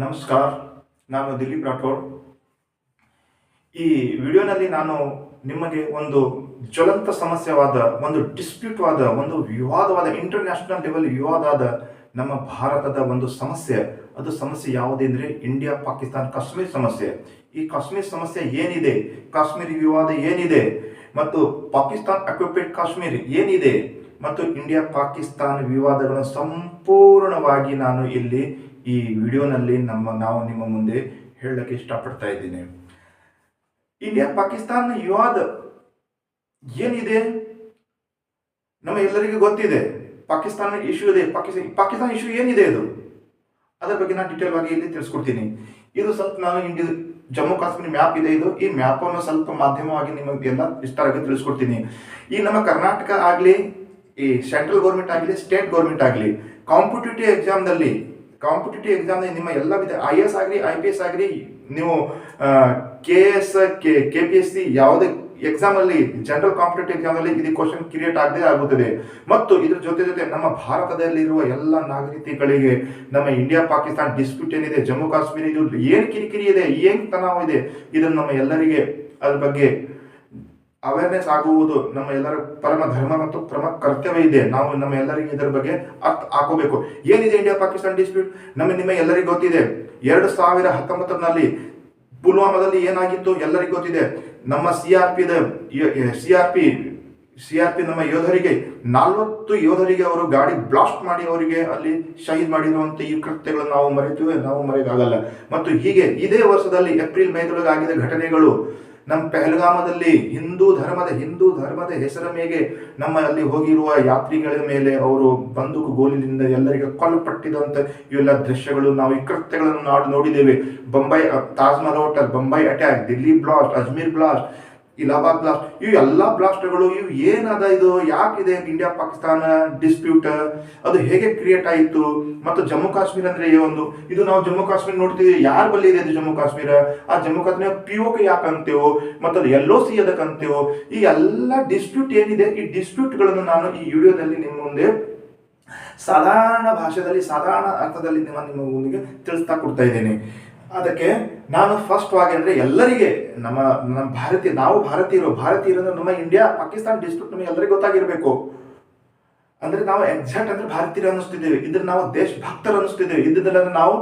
ನಮಸ್ಕಾರ. ನಾನು ದಿಲೀಪ್ ರಾಠೋಡ್. ಈ ವಿಡಿಯೋನಲ್ಲಿ ನಾನು ನಿಮಗೆ ಒಂದು ಜ್ವಲಂತ ಸಮಸ್ಯೆವಾದ ಒಂದು ಡಿಸ್ಪ್ಯೂಟ್ವಾದ ಒಂದು ವಿವಾದವಾದ ಇಂಟರ್ನ್ಯಾಷನಲ್ ಲೆವೆಲ್ ವಿವಾದವಾದ ನಮ್ಮ ಭಾರತದ ಒಂದು ಸಮಸ್ಯೆ. ಅದು ಸಮಸ್ಯೆ ಯಾವುದೆಂದರೆ ಇಂಡಿಯಾ ಪಾಕಿಸ್ತಾನ ಕಾಶ್ಮೀರ್ ಸಮಸ್ಯೆ. ಈ ಕಾಶ್ಮೀರ್ ಸಮಸ್ಯೆ ಏನಿದೆ, ಕಾಶ್ಮೀರಿ ವಿವಾದ ಏನಿದೆ, ಮತ್ತು ಪಾಕಿಸ್ತಾನ್ ಅಕ್ಯುಪೈಡ್ ಕಾಶ್ಮೀರ್ ಏನಿದೆ, ಮತ್ತು ಇಂಡಿಯಾ ಪಾಕಿಸ್ತಾನ ವಿವಾದಗಳನ್ನು ಸಂಪೂರ್ಣವಾಗಿ ನಾನು ಇಲ್ಲಿ ಈ ವಿಡಿಯೋನಲ್ಲಿ ನಾವು ನಿಮ್ಮ ಮುಂದೆ ಹೇಳಕ್ಕೆ ಇಷ್ಟಪಡ್ತಾ ಇದ್ದೀನಿ. ಇಂಡಿಯಾ ಪಾಕಿಸ್ತಾನ ವಿವಾದ ಏನಿದೆ ನಮ್ಮ ಎಲ್ಲರಿಗೂ ಗೊತ್ತಿದೆ. ಪಾಕಿಸ್ತಾನ ಇಶ್ಯೂ ಇದೆ. ಪಾಕಿಸ್ತಾನ ಇಶ್ಯೂ ಏನಿದೆ ಅದು, ಅದರ ಬಗ್ಗೆ ನಾನು ಡೀಟೇಲ್ ಆಗಿ ಇಲ್ಲಿ ತಿಳಿಸ್ಕೊಡ್ತೀನಿ. ಇದು ಸ್ವಲ್ಪ ನಾನು ಜಮ್ಮು ಕಾಶ್ಮೀರ ಮ್ಯಾಪ್ ಇದೆ. ಈ ಮ್ಯಾಪ್ ಅನ್ನು ಸ್ವಲ್ಪ ಮಾಧ್ಯಮವಾಗಿ ನಿಮಗೆಲ್ಲ ವಿಸ್ತಾರವಾಗಿ ತಿಳಿಸ್ಕೊಡ್ತೀನಿ. ಈ ನಮ್ಮ ಕರ್ನಾಟಕ ಆಗಲಿ, ಈ ಸೆಂಟ್ರಲ್ ಗೌರ್ಮೆಂಟ್ ಆಗಲಿ, ಸ್ಟೇಟ್ ಗೌರ್ಮೆಂಟ್ ಆಗಲಿ, ಕಾಂಪಿಟೇಟಿವ್ ಎಕ್ಸಾಮ್ನಲ್ಲಿ ನಿಮ್ಮ ಎಲ್ಲ IAS ಆಗಲಿ, IPS ಆಗಲಿ, ನೀವು KS KPSC ಯಾವುದೇ ಎಕ್ಸಾಮಲ್ಲಿ, ಜನರಲ್ ಕಾಂಪಿಟೇಟಿವ್ ಎಕ್ಸಾಮಲ್ಲಿ ಇದು ಕ್ವಶನ್ ಕ್ರಿಯೇಟ್ ಆಗದೆ ಆಗುತ್ತದೆ. ಮತ್ತು ಇದ್ರ ಜೊತೆ ನಮ್ಮ ಭಾರತದಲ್ಲಿರುವ ಎಲ್ಲ ನಾಗರಿಕಗಳಿಗೆ ನಮ್ಮ ಇಂಡಿಯಾ ಪಾಕಿಸ್ತಾನ ಡಿಸ್ಪ್ಯೂಟ್ ಏನಿದೆ, ಜಮ್ಮು ಕಾಶ್ಮೀರ, ಇದು ಏನು ಕಿರಿಕಿರಿ ಇದೆ, ಏನು ತನಾವ ಇದೆ, ಇದನ್ನು ನಮ್ಮ ಎಲ್ಲರಿಗೆ ಅದ್ರ ಬಗ್ಗೆ ಅವೇರ್ನೆಸ್ ಆಗುವುದು ನಮ್ಮ ಎಲ್ಲರ ಪರಮ ಧರ್ಮ ಮತ್ತು ಪರಮ ಕರ್ತವ್ಯ ಇದೆ. ನಾವು ನಮ್ಮ ಎಲ್ಲರಿಗೆ ಇದರ ಬಗ್ಗೆ ಅರ್ಥ ಹಾಕೋಬೇಕು. ಏನಿದೆ ಇಂಡಿಯಾ ಪಾಕಿಸ್ತಾನ ಡಿಸ್ಪ್ಯೂಟ್? ನಿಮ್ಮ ಎಲ್ಲರಿಗೂ ಗೊತ್ತಿದೆ. 2019ರಲ್ಲಿ ಪುಲ್ವಾಮಾದಲ್ಲಿ ಏನಾಗಿತ್ತು ಎಲ್ಲರಿಗೂ ಗೊತ್ತಿದೆ. ನಮ್ಮ ಸಿಆರ್ಪಿ ನಮ್ಮ ಯೋಧರಿಗೆ 40 ಯೋಧರಿಗೆ ಅವರು ಗಾಡಿ ಬ್ಲಾಸ್ಟ್ ಮಾಡಿ ಅವರಿಗೆ ಅಲ್ಲಿ ಶಹೀದ್ ಮಾಡಿರುವಂತ ಈ ಕೃತ್ಯಗಳನ್ನು ನಾವು ಮರೆಯೋಕ್ಕಾಗಲ್ಲ. ಮತ್ತು ಹೀಗೆ ಇದೇ ವರ್ಷದಲ್ಲಿ ಏಪ್ರಿಲ್ 5 ಆಗಿದ ಘಟನೆಗಳು, ನಮ್ಮ ಪಹಲ್ಗಾಮದಲ್ಲಿ ಹಿಂದೂ ಧರ್ಮದ ಹೆಸರ ಮೇಲೆ ನಮ್ಮ ಅಲ್ಲಿ ಹೋಗಿರುವ ಯಾತ್ರಿಗಳ ಮೇಲೆ ಅವರು ಬಂದೂಕು ಗೋಲಿನಿಂದ ಎಲ್ಲರಿಗೆ ಕೊಲ್ಲಪಟ್ಟಿದಂತ ಇವೆಲ್ಲ ದೃಶ್ಯಗಳು, ನಾವು ಈ ಕೃತ್ಯಗಳನ್ನು ನೋಡಿದ್ದೇವೆ. Taj Mahal hotel, Bombay attack, Delhi blast, Ajmer blast, Allahabad blast, ಇವು ಎಲ್ಲ ಬ್ಲಾಸ್ಟ್ಗಳು ಇವು ಏನದ, ಇದು ಯಾಕಿದೆ ಇಂಡಿಯಾ ಪಾಕಿಸ್ತಾನ ಡಿಸ್ಪ್ಯೂಟ್, ಅದು ಹೇಗೆ ಕ್ರಿಯೇಟ್ ಆಯಿತು, ಮತ್ತು ಜಮ್ಮು ಕಾಶ್ಮೀರ ಅಂದ್ರೆ ಇದು ನಾವು ಜಮ್ಮು ಕಾಶ್ಮೀರ ನೋಡ್ತೀವಿ. ಯಾರ ಬಲ್ಲಿ ಇದೆ ಜಮ್ಮು ಕಾಶ್ಮೀರ? ಆ ಜಮ್ಮು ಕಾಶ್ಮೀರ POK ಯಾಕೆ ಅಂತೇವೋ, ಮತ್ತು ಅದು LOC ಅದಕ್ಕೆ ಅಂತೇವೋ, ಈ ಎಲ್ಲ ಡಿಸ್ಪ್ಯೂಟ್ ಏನಿದೆ, ಈ ಡಿಸ್ಪ್ಯೂಟ್ಗಳನ್ನು ನಾನು ಈ ವಿಡಿಯೋದಲ್ಲಿ ನಿಮ್ಮ ಮುಂದೆ ಸಾಧಾರಣ ಭಾಷೆಯಲ್ಲಿ, ಸಾಧಾರಣ ಅರ್ಥದಲ್ಲಿ ನಿಮ್ಮ ಮುಂದೆ ತಿಳಿಸ್ತಾ ಕೊಡ್ತಾ ಇದ್ದೇನೆ. ಅದಕ್ಕೆ ನಾನು ಫಸ್ಟ್ ಆಗಿ ಅಂದ್ರೆ ಎಲ್ಲರಿಗೆ ನಮ್ಮ ಭಾರತೀಯರು ಅಂದ್ರೆ ನಮ್ಮ ಇಂಡಿಯಾ ಪಾಕಿಸ್ತಾನ ಡಿಸ್ಪ್ಯೂಟ್ ನಮಗೆ ಎಲ್ಲರಿಗೂ ಗೊತ್ತಾಗಿರ್ಬೇಕು. ಅಂದ್ರೆ ನಾವು ಎಕ್ಸಾಕ್ಟ್ ಅಂದ್ರೆ ಭಾರತೀಯರು ಅನ್ನಿಸ್ತಿದ್ದೇವೆ, ಇದ್ರ ನಾವು ದೇಶಭಕ್ತರು ಅನ್ನಿಸ್ತಿದ್ದೇವೆ, ಇದ್ದಿದ್ರೆ ನಾವು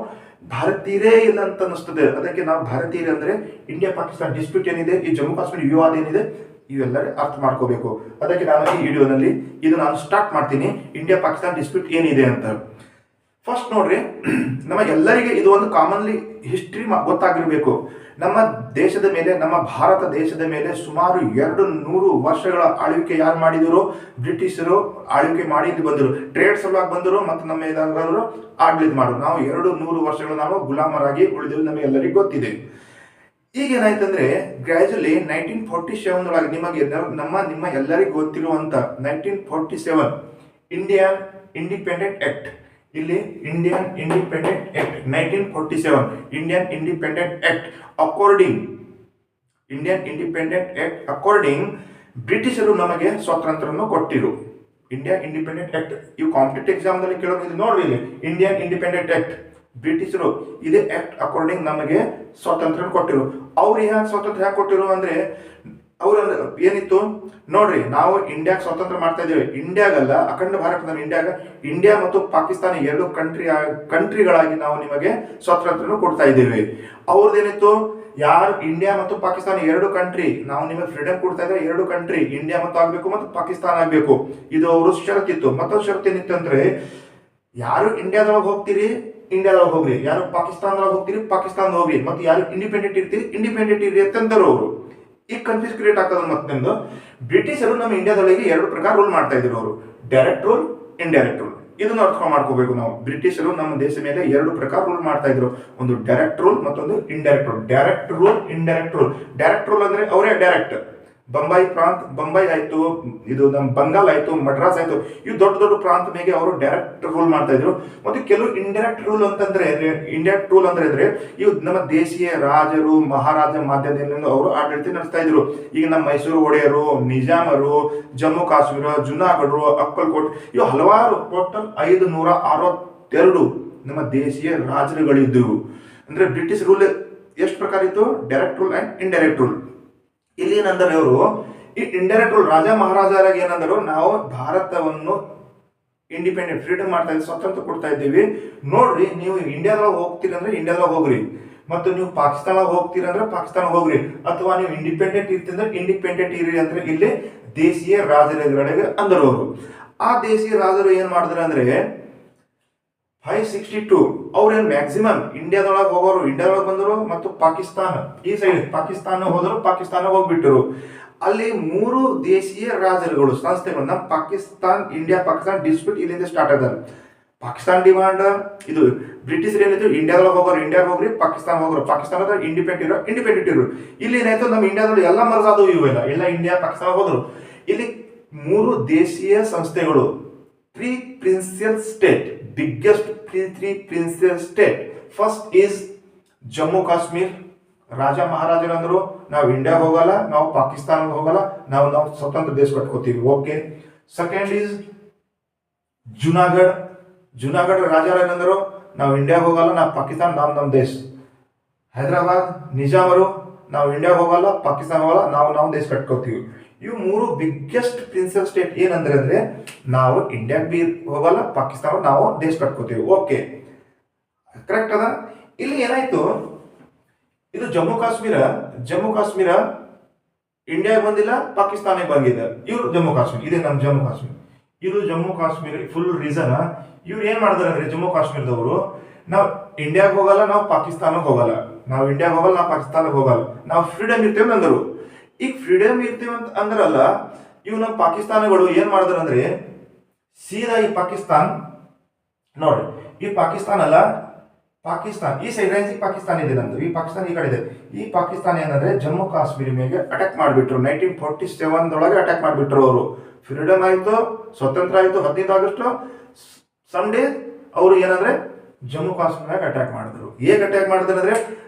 ಭಾರತೀಯರೇ ಇಲ್ಲ ಅಂತ ಅನ್ನಿಸ್ತದೆ. ಅದಕ್ಕೆ ನಾವು ಭಾರತೀಯರು ಅಂದ್ರೆ ಇಂಡಿಯಾ ಪಾಕಿಸ್ತಾನ ಡಿಸ್ಪ್ಯೂಟ್ ಏನಿದೆ, ಈ ಜಮ್ಮು ಕಾಶ್ಮೀರ ವಿವಾದ ಏನಿದೆ, ಇವೆಲ್ಲರೂ ಅರ್ಥ ಮಾಡ್ಕೋಬೇಕು. ಅದಕ್ಕೆ ನಾನು ಈ ವಿಡಿಯೋನಲ್ಲಿ ನಾನು ಸ್ಟಾರ್ಟ್ ಮಾಡ್ತೀನಿ, ಇಂಡಿಯಾ ಪಾಕಿಸ್ತಾನ ಡಿಸ್ಪ್ಯೂಟ್ ಏನಿದೆ ಅಂತ. ಫಸ್ಟ್ ನೋಡ್ರಿ, ನಮಗೆಲ್ಲರಿಗೆ ಇದು ಒಂದು ಕಾಮನ್ಲಿ ಹಿಸ್ಟ್ರಿ ಗೊತ್ತಾಗಿರ್ಬೇಕು. ನಮ್ಮ ದೇಶದ ಮೇಲೆ, ನಮ್ಮ ಭಾರತ ದೇಶದ ಮೇಲೆ ಸುಮಾರು 200 ವರ್ಷಗಳ ಆಳ್ವಿಕೆ ಯಾರು ಮಾಡಿದ್ರು? ಬ್ರಿಟಿಷರು ಆಳ್ವಿಕೆ ಮಾಡಿ ಬಂದರು, ಟ್ರೇಡ್ ಸಲುವಾಗಿ ಬಂದರು, ಮತ್ತು ನಮ್ಮ ಎಲ್ಲರೂ ಆಡಳಿತ ಮಾಡೋರು. ನಾವು 200 ವರ್ಷಗಳು ನಾವು ಗುಲಾಮರಾಗಿ ಉಳಿದೆವು, ನಮಗೆಲ್ಲರಿಗೂ ಗೊತ್ತಿದೆ. ಈಗ ಏನಾಯ್ತಂದ್ರೆ ಗ್ರ್ಯಾಜುಲಿ 1947 ಒಳಗೆ ನಿಮ್ಮ ಎಲ್ಲರಿಗೂ ಗೊತ್ತಿರುವಂತ 1947 ಇಂಡಿಯನ್ ಇಂಡಿಪೆಂಡೆಂಟ್ ಆಕ್ಟ್, ಇಲ್ಲಿ Indian independent act 1947 Indian independent act according ಬ್ರಿಟಿಷರು ನಮಗೆ ಸ್ವಾತಂತ್ರ್ಯವನ್ನು ಕೊಟ್ಟಿರು. ಇಂಡಿಯನ್ ಇಂಡಿಪೆಂಡೆಂಟ್ ಆಕ್ಟ್ ಇವು ಕಾಂಪಿಟೇಟಿವ್ ಎಕ್ಸಾಮ್ದಲ್ಲಿ ಕೇಳೋದು ನೋಡ್ರಿ. ಇಂಡಿಯನ್ ಇಂಡಿಪೆಂಡೆಂಟ್ ಆಕ್ಟ್ ಬ್ರಿಟಿಷರು ಇದೇ ಆಕ್ಟ್ ಅಕಾರ್ಡಿಂಗ್ ನಮಗೆ ಸ್ವಾತಂತ್ರ್ಯ ಕೊಟ್ಟಿರು. ಅವ್ರು ಸ್ವಾತಂತ್ರ್ಯ ಯಾಕೆ ಕೊಟ್ಟಿರು ಅಂದ್ರೆ, ಅವ್ರ ಏನಿತ್ತು ನೋಡ್ರಿ, ನಾವು ಇಂಡಿಯಾಗೆ ಸ್ವಾತಂತ್ರ್ಯ ಮಾಡ್ತಾ ಇದ್ದೇವೆ. ಇಂಡಿಯಾಗಲ್ಲ, ಅಖಂಡ ಭಾರತದ ಇಂಡಿಯಾ ಮತ್ತು ಪಾಕಿಸ್ತಾನ 2 ಕಂಟ್ರಿಗಳಾಗಿ ನಾವು ನಿಮಗೆ ಸ್ವಾತಂತ್ರ್ಯ ಕೊಡ್ತಾ ಇದ್ದೇವೆ. ಅವ್ರದ್ದೇನಿತ್ತು, ಯಾರು ಇಂಡಿಯಾ ಮತ್ತು ಪಾಕಿಸ್ತಾನ 2 ಕಂಟ್ರಿ, ನಾವು ನಿಮಗೆ ಫ್ರೀಡಮ್ ಕೊಡ್ತಾ ಇದ್ರೆ 2 ಕಂಟ್ರಿ ಇಂಡಿಯಾ ಮತ್ತು ಆಗ್ಬೇಕು ಮತ್ತು ಪಾಕಿಸ್ತಾನ ಆಗ್ಬೇಕು, ಇದು ಅವರು ಷರತ್ತಿತ್ತು. ಮತ್ತೊಂದು ಷರತ್ತು ಏನಿತ್ತು ಅಂದ್ರೆ, ಯಾರು ಇಂಡಿಯಾದೊಳಗೆ ಹೋಗ್ತೀರಿ ಇಂಡಿಯಾದೊಳಗೆ ಹೋಗ್ರಿ, ಯಾರು ಪಾಕಿಸ್ತಾನದೊಳಗೆ ಹೋಗ್ತೀರಿ ಪಾಕಿಸ್ತಾನದ ಹೋಗ್ರಿ, ಮತ್ತು ಯಾರು ಇಂಡಿಪೆಂಡೆಂಟ್ ಇರ್ರಿ ಅಂತಂದರು ಅವರು. ಈ ಕನ್ಫ್ಯೂಸ್ ಕ್ರಿಯೇಟ್ ಆಗ್ತದೆ. ಮತ್ತೊಂದು, ಬ್ರಿಟಿಷರು ನಮ್ಮ ಇಂಡಿಯಾದೊಳಗೆ 2 ಪ್ರಕಾರ ರೂಲ್ ಮಾಡ್ತಾ ಇದ್ರು ಅವರು, ಡೈರೆಕ್ಟ್ ರೂಲ್, ಇಂಡೈರೆಕ್ಟ್ ರೂಲ್. ಇದನ್ನು ಅರ್ಥ ಮಾಡ್ಕೋಬೇಕು ನಾವು. ಬ್ರಿಟಿಷರು ನಮ್ಮ ದೇಶ ಮೇಲೆ 2 ಪ್ರಕಾರ ರೂಲ್ ಮಾಡ್ತಾ ಇದ್ರು, ಒಂದು ಡೈರೆಕ್ಟ್ ರೂಲ್, ಮತ್ತೊಂದು ಇಂಡೈರೆಕ್ಟ್ ರೂಲ್. ಡೈರೆಕ್ಟ್ ರೂಲ್ ಅಂದ್ರೆ ಅವರೇ ಡೈರೆಕ್ಟ್. ಬೊಂಬೈ ಆಯ್ತು, ಇದು ನಮ್ಮ ಬಂಗಾಲ್ ಆಯ್ತು, ಮಡ್ರಾಸ್ ಆಯ್ತು, ಇವು ದೊಡ್ಡ ಪ್ರಾಂತ ಮೇಲೆ ಅವರು ಡೈರೆಕ್ಟ್ ರೂಲ್ ಮಾಡ್ತಾ ಇದ್ರು. ಮತ್ತು ಕೆಲವು ಇಂಡೈರೆಕ್ಟ್ ರೂಲ್ ಅಂದ್ರೆ ಇವು ನಮ್ಮ ದೇಶೀಯ ರಾಜರು, ಮಹಾರಾಜ ಮಾಧ್ಯಮದಿಂದ ಅವರು ಆಡಳಿತ ನಡೆಸ್ತಾ ಇದ್ರು. ಈಗ ನಮ್ಮ ಮೈಸೂರು ಒಡೆಯರು, ನಿಜಾಮರು, ಜಮ್ಮು ಕಾಶ್ಮೀರ, ಜುನಾಗಢರು, ಅಕ್ಕಲ್ಕೋಟ್, ಇವು ಹಲವಾರು ಟೋಟಲ್ 562 ನಮ್ಮ ದೇಶೀಯ ರಾಜರುಗಳಿದ್ದವು. ಅಂದ್ರೆ ಬ್ರಿಟಿಷ್ ರೂಲ್ ಎಷ್ಟು ಪ್ರಕಾರ ಇತ್ತು? Direct rule and indirect rule. ಇಲ್ಲಿ ಏನಂದ್ರೆ ಅವರು ಈ ಇಂಡೈರೆಕ್ಟ್ ರೂಲ್ ರಾಜ ಮಹಾರಾಜರಾಗ ಏನಂದ್ರು, ನಾವು ಭಾರತವನ್ನು ಇಂಡಿಪೆಂಡೆಂಟ್ ಫ್ರೀಡಮ್ ಮಾಡ್ತಾ ಇದ್ದೀವಿ, ಸ್ವತಂತ್ರ ಕೊಡ್ತಾ ಇದ್ದೀವಿ. ನೋಡ್ರಿ, ನೀವು ಇಂಡಿಯಾದೊಳಗೆ ಹೋಗ್ತೀರಿ ಅಂದ್ರೆ ಇಂಡಿಯಾದಾಗ ಹೋಗ್ರಿ, ಮತ್ತು ನೀವು ಪಾಕಿಸ್ತಾನ ಹೋಗ್ತೀರಿ ಅಂದ್ರೆ ಪಾಕಿಸ್ತಾನ ಹೋಗ್ರಿ, ಅಥವಾ ನೀವು ಇಂಡಿಪೆಂಡೆಂಟ್ ಇರ್ತೀರಿ ಇಂಡಿಪೆಂಡೆಂಟ್ ಇರಿ ಅಂದ್ರೆ ಇಲ್ಲಿ ದೇಶೀಯ ರಾಜರುಗಳಿಗೆ ಅಂದರು ಅವರು. ಆ ದೇಶೀಯ ರಾಜರು ಏನ್ ಮಾಡಿದ್ರು ಅಂದ್ರೆ 562 ಅವ್ರೇನ್ ಮ್ಯಾಕ್ಸಿಮಮ್ ಇಂಡಿಯಾದೊಳಗೆ ಹೋಗೋರು ಇಂಡಿಯಾದೊಳಗೆ ಬಂದರು, ಮತ್ತು ಪಾಕಿಸ್ತಾನ ಈ ಸೈಡ್ ಪಾಕಿಸ್ತಾನ ಹೋದರು, ಪಾಕಿಸ್ತಾನ ಹೋಗ್ಬಿಟ್ಟರು. ಅಲ್ಲಿ 3 ದೇಶೀಯ ರಾಜರುಗಳು ಸಂಸ್ಥೆಗಳು, ನಮ್ಮ ಪಾಕಿಸ್ತಾನ್ ಇಂಡಿಯಾ ಪಾಕಿಸ್ತಾನ್ ಡಿಸ್ಪ್ಯೂಟ್ ಇಲ್ಲಿಂದ ಸ್ಟಾರ್ಟ್ ಆಗಿದೆ. ಪಾಕಿಸ್ತಾನ್ ಡಿಮಾಂಡ್ ಇದು ಬ್ರಿಟಿಷ್ ಏನಿದ್ರು ಇಂಡಿಯಾದೊಳಗೆ ಹೋಗೋರು ಇಂಡಿಯಾಗ ಹೋಗ್ರಿ, ಪಾಕಿಸ್ತಾನ ಹೋಗೋರು ಪಾಕಿಸ್ತಾನದ ಇಂಡಿಪೆಂಡೆಂಟ್ ಇರೋ. ಇಲ್ಲಿ ಏನಾಯ್ತು, ನಮ್ಮ ಇಂಡಿಯಾದೊಳಗೆ ಎಲ್ಲ ಮರ್ಜಾದವು ಇವೆಲ್ಲ ಎಲ್ಲ ಇಂಡಿಯಾ ಪಾಕಿಸ್ತಾನ ಹೋದ್ರು. ಇಲ್ಲಿ 3 ದೇಶೀಯ ಸಂಸ್ಥೆಗಳು, 3 principal state, biggest 3 principal state. First is Jammu Kashmir. ರಾಜ ಮಹಾರಾಜರಂದ್ರು ನಾವು ಇಂಡಿಯಾ ಹೋಗಲ್ಲ, ನಾವು ಪಾಕಿಸ್ತಾನ ಹೋಗಲ್ಲ, ನಾವು ಸ್ವತಂತ್ರ ದೇಶ ಕಟ್ಕೋತೀವಿ. ಓಕೆ. ಸೆಕೆಂಡ್ ಈಸ್ ಜುನಾಗಢ ರಾಜರ ಏನಂದ್ರು, ನಾವು ಇಂಡಿಯಾ ಹೋಗಲ್ಲ, ನಾವು ಪಾಕಿಸ್ತಾನ ನಮ್ಮ ದೇಶ. ಹೈದರಾಬಾದ್ ನಿಜಾಮರು, ನಾವು ಇಂಡಿಯಾ ಹೋಗಲ್ಲ, ಪಾಕಿಸ್ತಾನ ಹೋಗಲ್ಲ, ನಾವು ದೇಶ ಕಟ್ಕೋತೀವಿ. ಇವು 3 ಬಿಗ್ಗೆಸ್ಟ್ ಪ್ರಿನ್ಸಿಪಲ್ ಸ್ಟೇಟ್ ಏನಂದ್ರೆ ನಾವು ಇಂಡಿಯಾಗೆ ಬಿ ಹೋಗಲ್ಲ, ಪಾಕಿಸ್ತಾನ ನಾವು ದೇಶ ಕಟ್ಕೋತೀವಿ. ಓಕೆ, ಕರೆಕ್ಟ್ ಅದ. ಇಲ್ಲಿ ಏನಾಯ್ತು, ಇದು ಜಮ್ಮು ಕಾಶ್ಮೀರ ಇಂಡಿಯಾಗೆ ಬಂದಿಲ್ಲ, ಪಾಕಿಸ್ತಾನಕ್ಕೆ ಬಂದಿದೆ. ಇವರು ಜಮ್ಮು ಕಾಶ್ಮೀರ, ಇದೆ ನಮ್ಮ ಜಮ್ಮು ಕಾಶ್ಮೀರ. ಇದು ಜಮ್ಮು ಕಾಶ್ಮೀರ ಫುಲ್ ರೀಸನ್. ಇವ್ರು ಏನ್ ಮಾಡಿದಾರೆ ಅಂದ್ರೆ ಜಮ್ಮು ಕಾಶ್ಮೀರದವರು, ನಾವು ಇಂಡಿಯಾಗೆ ಹೋಗಲ್ಲ, ನಾವು ಪಾಕಿಸ್ತಾನಕ್ಕೆ ಹೋಗಲ್ಲ, ನಾವು ಇಂಡಿಯಾಗೆ ಹೋಗಲ್ಲ, ನಾವು ಪಾಕಿಸ್ತಾನಕ್ಕೆ ಹೋಗಲ್ಲ, ನಾವು ಫ್ರೀಡಮ್ ಇರ್ತೇವೆ ಅಂದರು. ಈಗ ಫ್ರೀಡಮ್ ಇರ್ತೀವಿ ಅಂತ ಅಂದ್ರಲ್ಲ, ಇವು ನಮ್ಮ ಪಾಕಿಸ್ತಾನಗಳು ಏನ್ ಮಾಡಿದ್ರು ಅಂದ್ರೆ ಸೀದಾ ಈ ಪಾಕಿಸ್ತಾನ್ ನೋಡಿ, ಈ ಪಾಕಿಸ್ತಾನ ಅಲ್ಲ, ಪಾಕಿಸ್ತಾನ್ ಈ ಸೈಡ್ ರೇಂಜ್ ಪಾಕಿಸ್ತಾನ ಇದೆ ನಮ್ದು, ಈ ಪಾಕಿಸ್ತಾನ ಈ ಕಡೆ ಇದೆ. ಈ ಪಾಕಿಸ್ತಾನ ಏನಂದ್ರೆ ಜಮ್ಮು ಕಾಶ್ಮೀರ ಮೇಲೆ ಅಟ್ಯಾಕ್ ಮಾಡಿಬಿಟ್ರು. 1947 ಅಟ್ಯಾಕ್ ಮಾಡಿಬಿಟ್ರು ಅವರು. ಫ್ರೀಡಮ್ ಆಯ್ತು, ಸ್ವತಂತ್ರ ಆಯ್ತು 15 ಆಗಸ್ಟ್ ಸಂಡೇ ಅವರು ಏನಂದ್ರೆ ಜಮ್ಮು ಕಾಶ್ಮೀರಾಗ ಅಟ್ಯಾಕ್ ಮಾಡಿದ್ರು. ಹೇಗೆ ಅಟ್ಯಾಕ್ ಮಾಡಿದ್ರು ಅಂದ್ರೆ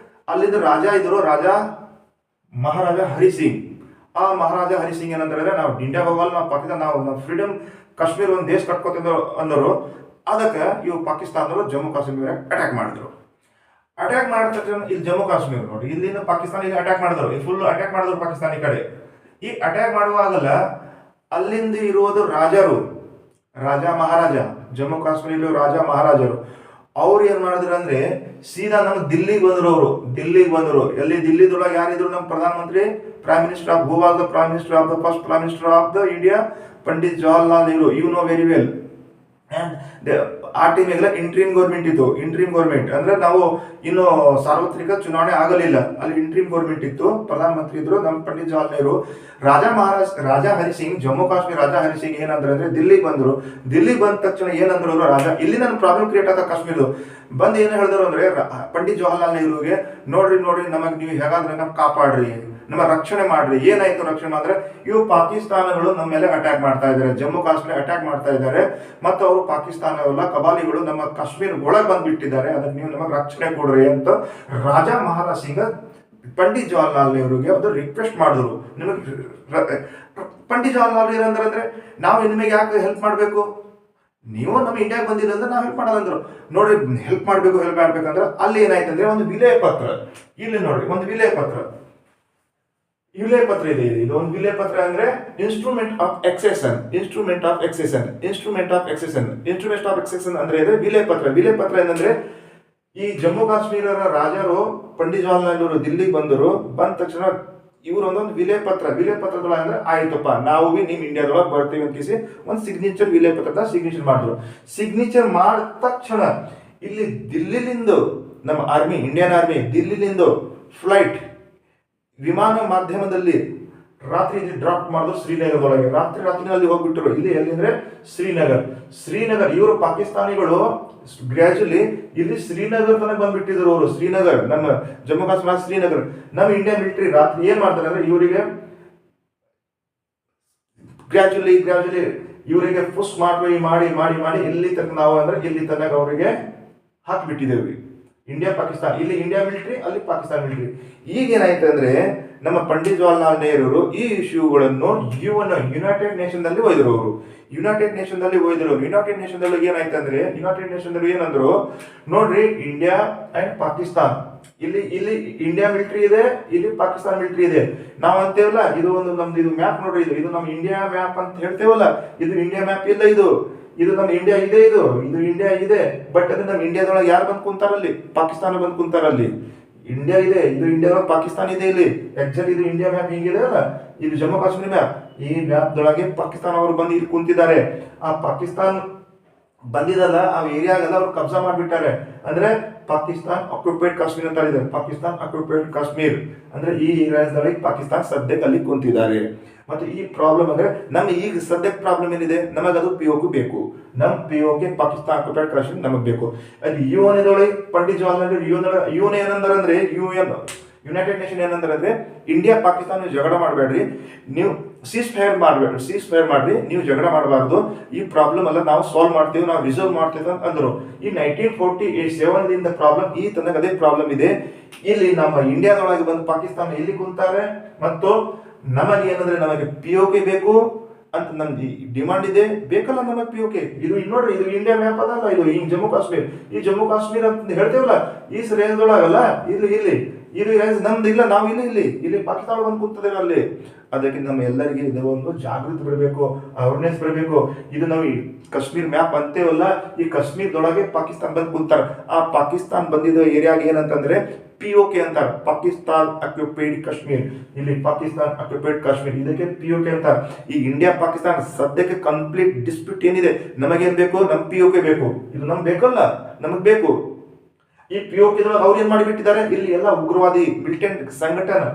ಅಲ್ಲಿದ್ದ ರಾಜ ಇದ್ರು, ಮಹಾರಾಜ ಹರಿಸಿಂಗ್. ಆ ಮಹಾರಾಜ ಹರಿಸಿಂಗ್ ಏನಂದ್ರೆ ನಾವು ಇಂಡಿಯಾ ಹೋಗಲ್ಲ, ನಾವು ಪಾಕಿಸ್ತಾನ ನಾವು ಫ್ರೀಡಮ್ ಕಾಶ್ಮೀರ ಒಂದು ದೇಶ ಕಟ್ಕೋತಿದ್ರು ಅಂದರು. ಅದಕ್ಕೆ ಇವು ಪಾಕಿಸ್ತಾನದವರು ಜಮ್ಮು ಕಾಶ್ಮೀರ ಅಟ್ಯಾಕ್ ಮಾಡಿದ್ರು. ಅಟ್ಯಾಕ್ ಮಾಡಿದ ತಕ್ಷಣ ಇಲ್ಲಿ ಜಮ್ಮು ಕಾಶ್ಮೀರ ನೋಡಿ, ಇಲ್ಲಿಂದ ಪಾಕಿಸ್ತಾನ ಇಲ್ಲಿ ಅಟ್ಯಾಕ್ ಮಾಡಿದ್ರು, ಫುಲ್ ಅಟ್ಯಾಕ್ ಮಾಡಿದ್ರು ಪಾಕಿಸ್ತಾನ ಈ ಕಡೆ. ಈ ಅಟ್ಯಾಕ್ ಮಾಡುವಾಗಲ್ಲ ಅಲ್ಲಿಂದ ಇರುವುದು ರಾಜ ಮಹಾರಾಜ, ಜಮ್ಮು ಕಾಶ್ಮೀರ ರಾಜ ಮಹಾರಾಜರು. ಅವ್ರು ಏನ್ ಮಾಡಿದ್ರು ಅಂದ್ರೆ ಸೀದಾ ನಮ್ಮ ದಿಲ್ಲಿಗೆ ಬಂದರು. ಎಲ್ಲಿ ದಿಲ್ಲಿದೊಳಗೆ ಯಾರಿದ್ರು? ನಮ್ಮ ಪ್ರಧಾನಮಂತ್ರಿ, prime minister of Goa, the prime minister of the first prime minister of the India, Pandit Jawaharlal Nehru. You know very well. And ಆ ಟೈಮಿಗೆಲ್ಲ ಇಂಟ್ರೀಮ್ ಗೌರ್ಮೆಂಟ್ ಇತ್ತು. ಇಂಟ್ರೀಮ್ ಗೌರ್ಮೆಂಟ್ ಅಂದ್ರೆ ನಾವು ಇನ್ನು ಸಾರ್ವತ್ರಿಕ ಚುನಾವಣೆ ಆಗಲಿಲ್ಲ, ಅಲ್ಲಿ ಇಂಟ್ರೀಮ್ ಗೌರ್ಮೆಂಟ್ ಇತ್ತು. ಪ್ರಧಾನಮಂತ್ರಿ ಇದ್ರು ನಮ್ಮ ಪಂಡಿತ್ ಜವಾಹರ್ಲಾಲ್ ನೆಹರು. ರಾಜ ಹರಿಸಿಂಗ್, ಜಮ್ಮು ಕಾಶ್ಮೀರ ರಾಜ ಹರಿಸಿಂಗ್ ಏನಂದ್ರೆ ದಿಲ್ಲಿಗೆ ಬಂದ್ರು. ದಿಲ್ಲಿಗೆ ಬಂದ ತಕ್ಷಣ ಏನಂದ್ರು ಅವರು, ರಾಜ ಇಲ್ಲಿ ನನ್ನ ಪ್ರಾಬ್ಲಮ್ ಕ್ರಿಯೇಟ್ ಆದ ಕಾಶ್ಮೀರದು ಬಂದು ಏನು ಹೇಳಿದ್ರು ಅಂದ್ರೆ ಪಂಡಿತ್ ಜವಾಹರ್ಲಾಲ್ ನೆಹರುಗೆ, ನೋಡ್ರಿ ನಮಗೆ ನೀವು ಹೇಗಾದ್ರೆ ನಮ್ಗೆ ಕಾಪಾಡ್ರಿ, ನಮ್ಮ ರಕ್ಷಣೆ ಮಾಡ್ರಿ. ಏನಾಯ್ತು ರಕ್ಷಣೆ ಮಾಡಿದ್ರೆ ಇವು ಪಾಕಿಸ್ತಾನಗಳು ನಮ್ಮ ಮೇಲೆ ಅಟ್ಯಾಕ್ ಮಾಡ್ತಾ ಇದ್ದಾರೆ, ಜಮ್ಮು ಕಾಶ್ಮೀರ ಅಟ್ಯಾಕ್ ಮಾಡ್ತಾ ಇದ್ದಾರೆ, ಮತ್ತು ಅವರು ಪಾಕಿಸ್ತಾನವೆಲ್ಲ ಕಬಾಲಿಗಳು ನಮ್ಮ ಕಾಶ್ಮೀರ ಒಳಗೆ ಬಂದ್ಬಿಟ್ಟಿದ್ದಾರೆ, ಅದಕ್ಕೆ ನೀವು ನಮಗೆ ರಕ್ಷಣೆ ಕೊಡ್ರಿ ಅಂತ ರಾಜ ಮಹಾರಾಜ್ ಸಿಂಗ್ ಪಂಡಿತ್ ಜವಾಹರ್ಲಾಲ್ ನೆಹರುಗೆ ಅದು ರಿಕ್ವೆಸ್ಟ್ ಮಾಡಿದ್ರು. ನಿಮಗೆ ಪಂಡಿತ್ ಜವಾಹರ್ಲಾಲ್ ನೆಹರು ಅಂದ್ರೆ ನಾವು ನಿಮಗೆ ಯಾಕೆ ಹೆಲ್ಪ್ ಮಾಡಬೇಕು, ನೀವು ನಮ್ಮ ಇಂಡಿಯಾಗೆ ಬಂದಿಲ್ಲ ಅಂದ್ರೆ ನಾವು ಹೆಲ್ಪ್ ಮಾಡೋದಂದ್ರು. ನೋಡಿ ಹೆಲ್ಪ್ ಮಾಡ್ಬೇಕಂದ್ರೆ ಅಲ್ಲಿ ಏನಾಯ್ತು ಅಂದ್ರೆ ಒಂದು ವಿಲಯ ಪತ್ರ, ಇಲ್ಲಿ ನೋಡಿ ಒಂದು ವಿಲಯ ಪತ್ರ ಇದೆ. ಇದು ಒಂದು ವಿಲಯ ಪತ್ರ ಅಂದ್ರೆ ಇನ್ಸ್ಟ್ರೂಮೆಂಟ್ ಆಫ್ ಎಕ್ಸೆಷನ್ ಅಂದ್ರೆ ಇದೆ ವಿಲಯ ಪತ್ರ ಏನಂದ್ರೆ ಈ ಜಮ್ಮು ಕಾಶ್ಮೀರ ರಾಜರು ಪಂಡಿತ್ ಜವಾಹರ್ಲಾಲ್ ನೆಹರು ದಿಲ್ಲಿಗೆ ಬಂದ ತಕ್ಷಣ ಇವ್ರು ಒಂದೊಂದು ವಿಲಯ ಪತ್ರದೊಳಗೆ ಅಂದ್ರೆ ಆಯ್ತಪ್ಪ ನಾವು ನಿಮ್ ಇಂಡಿಯಾದೊಳಗೆ ಬರ್ತೀವಿ ಅಂತ ಒಂದು ಸಿಗ್ನೇಚರ್ ವಿಲಯ ಪತ್ರದ ಸಿಗ್ನೇಚರ್ ಮಾಡಿದ್ರು. ಸಿಗ್ನೇಚರ್ ಮಾಡಿದ ತಕ್ಷಣ ಇಲ್ಲಿ ದಿಲ್ಲಿಲಿಂದ ನಮ್ಮ ಆರ್ಮಿ, ಇಂಡಿಯನ್ ಆರ್ಮಿ ದಿಲ್ಲಿಲಿಂದ ಫ್ಲೈಟ್ ವಿಮಾನ ಮಾಧ್ಯಮದಲ್ಲಿ ರಾತ್ರಿ ಡ್ರಾಪ್ ಮಾಡಿದ್ರು ಶ್ರೀನಗರದೊಳಗೆ. ರಾತ್ರಿನಲ್ಲಿ ಹೋಗ್ಬಿಟ್ಟರು. ಇಲ್ಲಿ ಎಲ್ಲಿಂದ್ರೆ ಶ್ರೀನಗರ್. ಇವರು ಪಾಕಿಸ್ತಾನಿಗಳು ಗ್ರಾಜುಲಿ ಇಲ್ಲಿ ಶ್ರೀನಗರ್ ತನಕ ಬಂದ್ಬಿಟ್ಟಿದ್ರು. ಅವರು ಶ್ರೀನಗರ್, ನಮ್ಮ ಜಮ್ಮು ಕಾಶ್ಮೀರ ಶ್ರೀನಗರ್. ನಮ್ಮ ಇಂಡಿಯಾ ಮಿಲಿಟರಿ ರಾತ್ರಿ ಏನ್ ಮಾಡ್ತಾರೆ ಅಂದ್ರೆ ಇವರಿಗೆ ಗ್ರಾಜುಲಿ ಇವರಿಗೆ ಪುಷ್ ಮಾಡಿ ಎಲ್ಲಿ ತನಕ ನಾವು ಅಂದ್ರೆ ಇಲ್ಲಿ ತನಕ ಅವರಿಗೆ ಹಾಕ್ಬಿಟ್ಟಿದ್ದೇವೆ. ಇಂಡಿಯಾ ಪಾಕಿಸ್ತಾನ, ಇಲ್ಲಿ ಇಂಡಿಯಾ ಮಿಲಿಟರಿ, ಅಲ್ಲಿ ಪಾಕಿಸ್ತಾನ ಮಿಲಿಟರಿ. ಈಗ ಏನಾಯ್ತು ಅಂದ್ರೆ ನಮ್ಮ ಪಂಡಿತ್ ಜವಾಹರ್ಲಾಲ್ ನೆಹರು ಈ ಇಶ್ಯೂಗಳನ್ನು ಯುನೈಟೆಡ್ ನೇಷನ್ ನಲ್ಲಿ ಒಯ್ದರು. ಅವರು ಯುನೈಟೆಡ್ ನೇಷನ್ ದಲ್ಲಿ ಒಯ್ದರು. ಯುನೈಟೆಡ್ ನೇಷನ್ ದಲ್ಲಿ ಏನಾಯ್ತು ಅಂದ್ರೆ ಯುನೈಟೆಡ್ ನೇಷನ್ ದಲ್ಲಿ ಏನಂದ್ರು, ನೋಡ್ರಿ ಇಂಡಿಯಾ ಅಂಡ್ ಪಾಕಿಸ್ತಾನ್, ಇಲ್ಲಿ ಇಲ್ಲಿ ಇಂಡಿಯಾ ಮಿಲಿಟರಿ ಇದೆ, ಇಲ್ಲಿ ಪಾಕಿಸ್ತಾನ ಮಿಲಿಟರಿ ಇದೆ. ನಾವ್ ಅಂತೇವಲ್ಲ ಇದು ಒಂದು ನಮ್ದು ಇದು ಮ್ಯಾಪ್ ನೋಡ್ರಿ, ಇದು ನಮ್ಮ ಇಂಡಿಯಾ ಮ್ಯಾಪ್ ಅಂತ ಹೇಳ್ತೇವಲ್ಲ, ಇದು ಇಂಡಿಯಾ ಮ್ಯಾಪ್ ಇಲ್ಲ, ಇದು ನಮ್ಮ ಇಂಡಿಯಾ ಇದೆ, ಇದು ಇಂಡಿಯಾ ಇದೆ. ಬಟ್ ಅದು ನಮ್ಮ ಇಂಡಿಯಾದೊಳಗೆ ಯಾರು ಬಂದು ಕುಂತಾರಲ್ಲಿ? ಪಾಕಿಸ್ತಾನ ಬಂದು ಕುಂತಾರಲ್ಲಿ. ಇಂಡಿಯಾ ಇದೆ, ಇದು ಇಂಡಿಯಾದೊಳಗೆ ಪಾಕಿಸ್ತಾನ ಇದೆ. ಇಲ್ಲಿ ಆಕ್ಚುಲಿ ಇದು ಇಂಡಿಯಾ ಮ್ಯಾಪ್ ಹಿಂಗಿದೆ ಅಲ್ಲ, ಇದು ಜಮ್ಮು ಕಾಶ್ಮೀರ ಮ್ಯಾಪ್. ಈ ಮ್ಯಾಪ್ ದೊಳಗೆ ಪಾಕಿಸ್ತಾನ ಅವರು ಬಂದು ಇಲ್ಲಿ ಕುಂತಿದ್ದಾರೆ. ಆ ಪಾಕಿಸ್ತಾನ ಬಂದಿದಲ್ಲ ಆ ಏರಿಯಾಗೆಲ್ಲ ಅವ್ರು ಕಬ್ಜಾ ಮಾಡಿಬಿಟ್ಟಾರೆ. ಅಂದ್ರೆ ಪಾಕಿಸ್ತಾನ್ ಆಕ್ಯುಪೈಡ್ ಕಾಶ್ಮೀರ್ ಅಂತ ಇದೆ. ಪಾಕಿಸ್ತಾನ್ ಆಕ್ಯುಪೈಡ್ ಕಾಶ್ಮೀರ್ ಅಂದ್ರೆ ಈ ಏರಿಯಾದೊಳಗೆ ಪಾಕಿಸ್ತಾನ ಸದ್ಯಕ್ಕೆ ಅಲ್ಲಿ ಕುಂತಿದ್ದಾರೆ. ಮತ್ತೆ ಈ ಪ್ರಾಬ್ಲಮ್ ಅಂದ್ರೆ ನಮ್ಗೆ ಈಗ ಸದ್ಯಕ್ಕೆ ಪ್ರಾಬ್ಲಮ್ ಏನಿದೆ, ನಮಗದು POK ಬೇಕು. ನಮ್ POK ಪಾಕಿಸ್ತಾನ ಆಕ್ಯುಪೈಡ್ ಕಾಶ್ಮೀರ್ ನಮಗ್ ಬೇಕು. ಅಲ್ಲಿ UN ಪಂಡಿತ್ ಜವಾಹರ್ಲಾಲ್ UN ಏನಂದ್ರೆ ಯುನೈಟೆಡ್ ನೇಷನ್ ಏನಂದ್ರೆ ಇಂಡಿಯಾ ಪಾಕಿಸ್ತಾನ ಜಗಳ ಮಾಡಬೇಡ್ರಿ, ನೀವು ಸೀಸ್ ಫೈರ್ ಮಾಡ್ರಿ, ನೀವು ಜಗಳ ಮಾಡಬಾರ್ದು, ಈ ಪ್ರಾಬ್ಲಮ್ ಎಲ್ಲ ನಾವು ಸಾಲ್ವ್ ಮಾಡ್ತೀವಿ, ನಾವು ರಿಸರ್ವ್ ಮಾಡ್ತೀವಿ ಅಂತ ಅಂದ್ರು. ಈ 1947 ಪ್ರಾಬ್ಲಮ್ ಈ ತನಕ ಅದೇ ಪ್ರಾಬ್ಲಮ್ ಇದೆ. ಇಲ್ಲಿ ನಮ್ಮ ಇಂಡಿಯಾದೊಳಗೆ ಬಂದು ಪಾಕಿಸ್ತಾನ ಇಲ್ಲಿ ಕುಂತಾರೆ. ಮತ್ತು ನಮಗೆ ಏನಂದ್ರೆ ನಮಗೆ POK ಬೇಕು ಅಂತ ನಮ್ದು ಡಿಮಾಂಡ್ ಇದೆ, ಬೇಕಲ್ಲ ನಮಗೆ POK. ಇದು ನೋಡ್ರಿ, ಇದು ಇಂಡಿಯಾ ಮ್ಯಾಪ್ ಅದಲ್ಲ, ಇದು ಜಮ್ಮು ಕಾಶ್ಮೀರ್. ಈ ಜಮ್ಮು ಕಾಶ್ಮೀರ್ ಅಂತ ಹೇಳ್ತೇವಲ್ಲ, ಈ ರೇಂಜ್ ಒಳಗಲ್ಲ, ಇದು ರೇಂಜ್ ನಮ್ದು ಇಲ್ಲ, ನಾವು ಇಲ್ಲಿ ಪಾಕಿಸ್ತಾನ ಬಂದು ಕುಂತದೇವೆ ಅಲ್ಲಿ. ಅದಕ್ಕೆ ನಮ್ಮ ಎಲ್ಲರಿಗೆ ಇದು ಒಂದು ಜಾಗೃತಿ ಬರಬೇಕು, ಅವೇರ್ನೆಸ್ ಬರಬೇಕು. ಇದು ನಾವು ಈ ಕಾಶ್ಮೀರ್ ಮ್ಯಾಪ್ ಅಂತೇವಲ್ಲ, ಈ ಕಾಶ್ಮೀರದೊಳಗೆ ಪಾಕಿಸ್ತಾನ ಬಂದು ಕುಂತಾರ. ಆ ಪಾಕಿಸ್ತಾನ ಬಂದಿದ್ದ ಏರಿಯಾಗೆ ಏನಂತಂದ್ರೆ POK ಅಂತಾರ, ಪಾಕಿಸ್ತಾನ್ ಆಕ್ಯುಪೈಡ್ ಕಾಶ್ಮೀರ್. ಇಲ್ಲಿ ಪಾಕಿಸ್ತಾನ್ ಆಕ್ಯುಪೈಡ್ ಕಾಶ್ಮೀರ್, ಇದಕ್ಕೆ POK ಅಂತಾರ. ಈ ಇಂಡಿಯಾ ಪಾಕಿಸ್ತಾನ ಸದ್ಯಕ್ಕೆ ಕಂಪ್ಲೀಟ್ ಡಿಸ್ಪ್ಯೂಟ್ ಏನಿದೆ, ನಮಗೇನ್ ಬೇಕು? ನಮ್ POK ಬೇಕು. ಇದು ನಮ್ಗೆ ಬೇಕಲ್ಲ, ನಮಗ್ ಬೇಕು. ಈ POK ಅವ್ರು ಏನ್ ಮಾಡಿಬಿಟ್ಟಿದ್ದಾರೆ, ಇಲ್ಲಿ ಎಲ್ಲ ಉಗ್ರವಾದಿ ಮಿಲಿಟೆಂಟ್ ಸಂಘಟನೆ,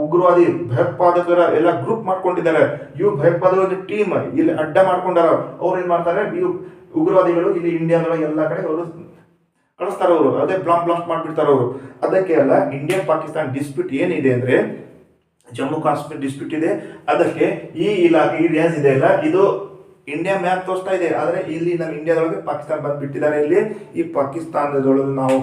ಉಗ್ರವಾದಿ ಭಯೋತ್ಪಾದಕರ ಎಲ್ಲ ಗ್ರೂಪ್ ಮಾಡ್ಕೊಂಡಿದ್ದಾರೆ. ಇವು ಭಯೋತ್ಪಾದಕ ಟೀಮ್ ಇಲ್ಲಿ ಅಡ್ಡ ಮಾಡ್ಕೊಂಡಾರ. ಅವ್ರು ಏನ್ ಮಾಡ್ತಾರೆ, ಇವು ಉಗ್ರವಾದಿಗಳು ಇಲ್ಲಿ ಇಂಡಿಯಾದೊಳಗೆ ಎಲ್ಲಾ ಕಡೆ ಅವರು ಕಳಿಸ್ತಾರ. ಅವರು ಅದೇ ಬ್ಲಾಸ್ಟ್ ಮಾಡ್ಬಿಡ್ತಾರ ಅವರು. ಅದಕ್ಕೆ ಅಲ್ಲ, ಇಂಡಿಯಾ ಪಾಕಿಸ್ತಾನ ಡಿಸ್ಪ್ಯೂಟ್ ಏನಿದೆ ಅಂದ್ರೆ ಜಮ್ಮು ಕಾಶ್ಮೀರ್ ಡಿಸ್ಪ್ಯೂಟ್ ಇದೆ. ಅದಕ್ಕೆ ಈ ಇಲಾಖೆ ಈ ರೇಂಜ್ ಇದೆ ಅಲ್ಲ, ಇದು ಇಂಡಿಯಾ ಮ್ಯಾಪ್ ತೋರಿಸ್ತಾ ಇದೆ. ಆದ್ರೆ ಇಲ್ಲಿ ನಮ್ಮ ಇಂಡಿಯಾದೊಳಗೆ ಪಾಕಿಸ್ತಾನ ಬಂದ್ಬಿಟ್ಟಿದ್ದಾರೆ. ಇಲ್ಲಿ ಈ ಪಾಕಿಸ್ತಾನದೊಳಗೆ ನಾವು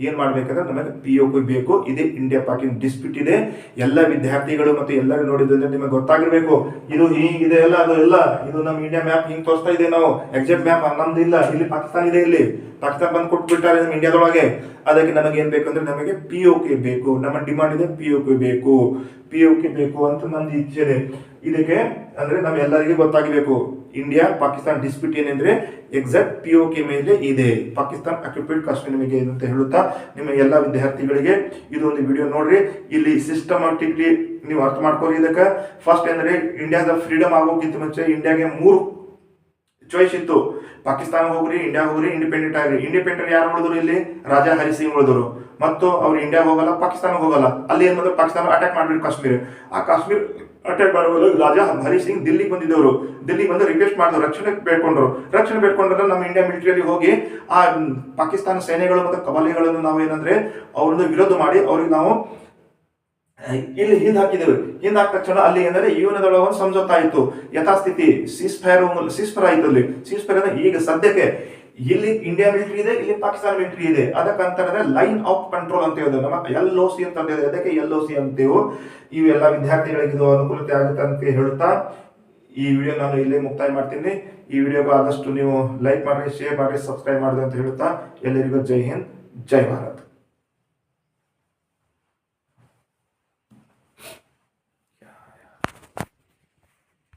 ಏನ್ ಮಾಡ್ಬೇಕಂದ್ರೆ ನಮಗೆ POK ಬೇಕು. ಇದೇ ಇಂಡಿಯಾ ಪಾಕಿಸ್ತಾನ ಡಿಸ್ಪ್ಯೂಟ್ ಇದೆ. ಎಲ್ಲ ವಿದ್ಯಾರ್ಥಿಗಳು ಮತ್ತು ಎಲ್ಲರೂ ನೋಡಿದ್ರೆ ನಿಮಗೆ ಗೊತ್ತಾಗಿರ್ಬೇಕು, ಇದು ಹೀಗಿದೆ ಅಲ್ಲ, ಅದು ಇಲ್ಲ, ಇದು ನಮ್ಮ ಇಂಡಿಯಾ ಮ್ಯಾಪ್ ಹಿಂಗ್ ತೋರಿಸ್ತಾ ಇದೆ. ನಾವು ಎಕ್ಸಾಕ್ಟ್ ಮ್ಯಾಪ್ ನಮ್ದು ಇಲ್ಲ, ಇಲ್ಲಿ ಪಾಕಿಸ್ತಾನ ಇದೆ. ಇಲ್ಲಿ ಪಾಕಿಸ್ತಾನ ಬಂದು ಕೊಟ್ಬಿಟ್ಟಾರೆ ನಮ್ಮ ಇಂಡಿಯಾದೊಳಗೆ. ಅದಕ್ಕೆ ನಮಗೆ ಏನ್ ಬೇಕಂದ್ರೆ ನಮಗೆ POK ಬೇಕು. ನಮ್ಮ ಡಿಮಾಂಡ್ ಇದೆ, POK ಬೇಕು ಅಂತ ನಮ್ದು ಇಚ್ಛೆ ಇದೆ. ಇದಕ್ಕೆ ಅಂದ್ರೆ ನಮ್ಮೆಲ್ಲರಿಗೂ ಗೊತ್ತಾಗಬೇಕು, ಇಂಡಿಯಾ ಪಾಕಿಸ್ತಾನ ಡಿಸ್ಪ್ಯೂಟ್ ಏನಂದ್ರೆ ಎಕ್ಸಾಕ್ಟ್ POK ಮೇಲೆ ಇದೆ, ಪಾಕಿಸ್ತಾನ ಆಕ್ಯುಪೈಡ್ ಕಾಶ್ಮೀರ್ ಮೇಲೆ ಅಂತ ಹೇಳುತ್ತಾ ನಿಮ್ಮ ಎಲ್ಲ ವಿದ್ಯಾರ್ಥಿಗಳಿಗೆ ಇದೊಂದು ವಿಡಿಯೋ ನೋಡ್ರಿ. ಇಲ್ಲಿ ಸಿಸ್ಟಮ್ಯಾಟಿಕ್ಲಿ ನೀವು ಅರ್ಥ ಮಾಡ್ಕೊಳ್ಳಿ. ಇದಕ್ಕೆ ಫಸ್ಟ್ ಅಂದ್ರೆ ಇಂಡಿಯಾದ ಫ್ರೀಡಮ್ ಆಗೋಕ್ಕಿಂತ ಮುಂಚೆ ಇಂಡಿಯಾಗೆ 3 ಚಾಯ್ಸ್ ಇತ್ತು. ಪಾಕಿಸ್ತಾನ ಹೋಗ್ರಿ, ಇಂಡಿಯಾ ಹೋಗ್ರಿ, ಇಂಡಿಪೆಂಡೆಂಟ್ ಆಗ್ರಿ. ಇಂಡಿಪೆಂಡೆಂಟ್ ಯಾರು ಉಳಿದ್ರು? ಇಲ್ಲಿ ರಾಜಾ ಹರಿ ಸಿಂಗ್ ಉಳಿದ್ರು. ಮತ್ತು ಅವ್ರು ಇಂಡಿಯಾ ಹೋಗಲ್ಲ, ಪಾಕಿಸ್ತಾನ ಹೋಗಲ್ಲ. ಅಲ್ಲಿ ಏನ್ ಮಾಡಿದ್ರು, ಪಾಕಿಸ್ತಾನ ಅಟ್ಯಾಕ್ ಮಾಡ್ಬಿಟ್ಟು ಕಾಶ್ಮೀರ. ಆ ಕಾಶ್ಮೀರ್ ಅಟ್ಯಾಕ್ ಮಾಡುವಾಗ ರಾಜಾ ಹರಿ ಸಿಂಗ್ ದಿಲ್ಲಿಗೆ ಬಂದಿದ್ದವರು. ದಿಲ್ಲಿಗೆ ಬಂದು ರಿಕ್ವೆಸ್ಟ್ ಮಾಡಿದ್ರು, ರಕ್ಷಣೆ ಬೇಡ್ಕೊಂಡ್ರೆ ನಮ್ಮ ಇಂಡಿಯಾ ಮಿಲಿಟರಿಯಲ್ಲಿ ಹೋಗಿ ಆ ಪಾಕಿಸ್ತಾನ ಸೇನೆಗಳು ಮತ್ತು ಕಬಲಿಗಳನ್ನು ನಾವು ಏನಂದ್ರೆ ಅವ್ರನ್ನ ವಿರೋಧ ಮಾಡಿ ಅವ್ರಿಗೆ ನಾವು ಇಲ್ಲಿ ಹಿಂದ್ ಹಾಕಿದ್ದೇವೆ. ಹಿಂದ್ ಹಾಕಿದ ತಕ್ಷಣ ಅಲ್ಲಿ ಏನಂದ್ರೆ UN ಒಂದು ಸಮझौता ಆಯಿತು, ಯಥಾಸ್ಥಿತಿ ಸೀಸ್ ಫೈರ್ ಆಯ್ತು. ಅಲ್ಲಿ ಸೀಸ್ ಫೈರ್ ಅಂದ್ರೆ ಈಗ ಸದ್ಯಕ್ಕೆ ಇಲ್ಲಿ ಇಂಡಿಯಾ ಮಿಲಿಟರಿ ಇದೆ, ಇಲ್ಲಿ ಪಾಕಿಸ್ತಾನ ಮಿಲಿಟರಿ ಇದೆ. ಅದಕ್ಕಂತಂದ್ರೆ ಲೈನ್ ಆಫ್ ಕಂಟ್ರೋಲ್ ಅಂತ ಹೇಳಿದ್ರೆ ನಮ್ಮ LOC ಅಂತ ಹೇಳಿದ್ರೆ ಅದಕ್ಕೆ LOC ಅಂತೇವು. ಇವೆಲ್ಲ ವಿದ್ಯಾರ್ಥಿಗಳಿಗೆ ಇದು ಅನುಕೂಲತೆ ಆಗುತ್ತೆ ಅಂತ ಹೇಳುತ್ತಾ ಈ ವಿಡಿಯೋ ನಾನು ಇಲ್ಲೇ ಮುಕ್ತಾಯ ಮಾಡ್ತೀನಿ. ಈ ವಿಡಿಯೋಗೆ ಆದಷ್ಟು ನೀವು ಲೈಕ್ ಮಾಡ್ರಿ, ಶೇರ್ ಮಾಡ್ರಿ, ಸಬ್ಸ್ಕ್ರೈಬ್ ಮಾಡ್ರಿ ಅಂತ ಹೇಳುತ್ತಾ ಎಲ್ಲರಿಗೂ ಜೈ ಹಿಂದ್, ಜೈ ಭಾರತ್.